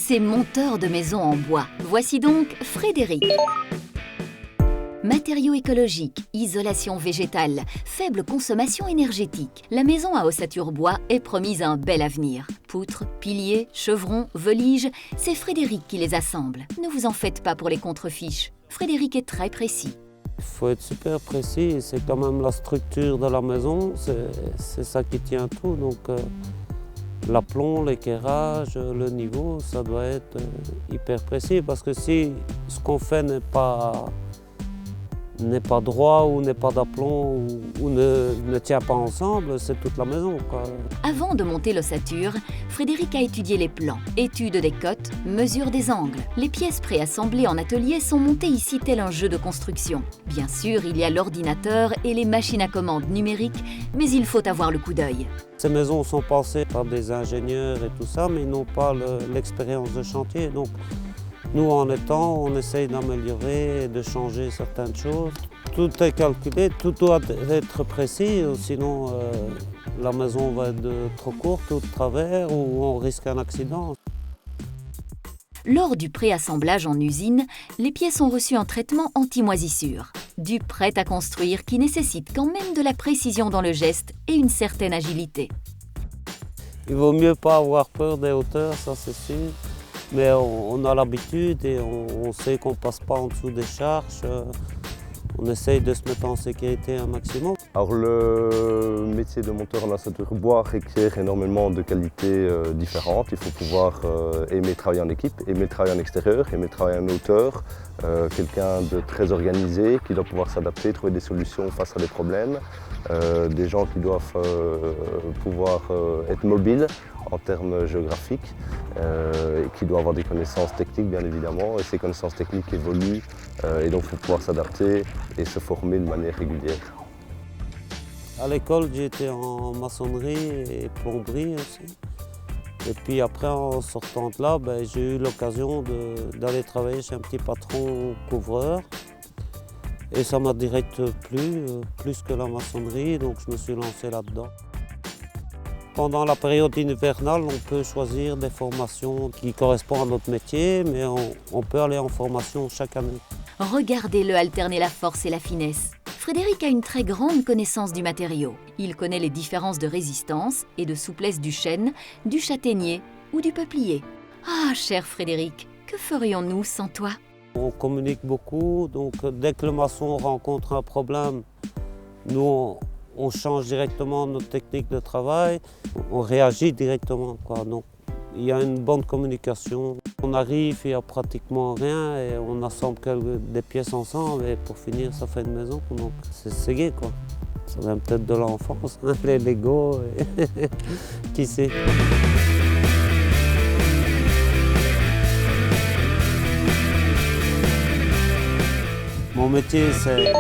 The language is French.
c'est monteur de maisons en bois. Voici donc Frédéric. Matériaux écologiques, isolation végétale, faible consommation énergétique. La maison à ossature bois est promise à un bel avenir. Poutres, piliers, chevrons, voliges, c'est Frédéric qui les assemble. Ne vous en faites pas pour les contrefiches. Frédéric est très précis. Il faut être super précis, c'est quand même la structure de la maison, c'est ça qui tient tout. Donc l'aplomb, l'équerrage, le niveau, ça doit être hyper précis parce que si ce qu'on fait n'est pas droit ou n'est pas d'aplomb ou ne tient pas ensemble, c'est toute la maison, quoi. Avant de monter l'ossature, Frédéric a étudié les plans, étude des cotes, mesure des angles. Les pièces préassemblées en atelier sont montées ici tel un jeu de construction. Bien sûr, il y a l'ordinateur et les machines à commande numériques, mais il faut avoir le coup d'œil. Ces maisons sont pensées par des ingénieurs et tout ça, mais ils n'ont pas l'expérience de chantier. Donc, nous, en étant, on essaye d'améliorer et de changer certaines choses. Tout est calculé, tout doit être précis, sinon la maison va être trop courte ou de travers ou on risque un accident. Lors du préassemblage en usine, les pièces ont reçu un traitement anti-moisissure. Du prêt à construire qui nécessite quand même de la précision dans le geste et une certaine agilité. Il vaut mieux pas avoir peur des hauteurs, ça c'est sûr. Mais on a l'habitude et on sait qu'on ne passe pas en dessous des charges. On essaye de se mettre en sécurité un maximum. Alors le métier de monteur en ossature bois requiert énormément de qualités différentes. Il faut pouvoir aimer travailler en équipe, aimer travailler en extérieur, aimer travailler en hauteur. Quelqu'un de très organisé qui doit pouvoir s'adapter, trouver des solutions face à des problèmes. Des gens qui doivent pouvoir être mobiles en termes géographiques, et qui doivent avoir des connaissances techniques bien évidemment, et ces connaissances techniques évoluent, et donc il faut pouvoir s'adapter et se former de manière régulière. À l'école, j'étais en maçonnerie et plomberie aussi. Et puis après, en sortant de là, j'ai eu l'occasion d'aller travailler chez un petit patron couvreur. Et ça m'a direct plu, plus que la maçonnerie, donc je me suis lancé là-dedans. Pendant la période hivernale, on peut choisir des formations qui correspondent à notre métier, mais on peut aller en formation chaque année. Regardez-le alterner la force et la finesse. Frédéric a une très grande connaissance du matériau. Il connaît les différences de résistance et de souplesse du chêne, du châtaignier ou du peuplier. Ah, cher Frédéric, que ferions-nous sans toi ? On communique beaucoup, donc dès que le maçon rencontre un problème, nous on change directement notre technique de travail, on réagit directement, quoi. Donc, il y a une bonne communication. On arrive, il n'y a pratiquement rien et on assemble des pièces ensemble et pour finir, ça fait une maison. Donc c'est gai, quoi. Ça vient peut-être de l'enfance, hein, les Lego, qui sait. Mon métier, c'est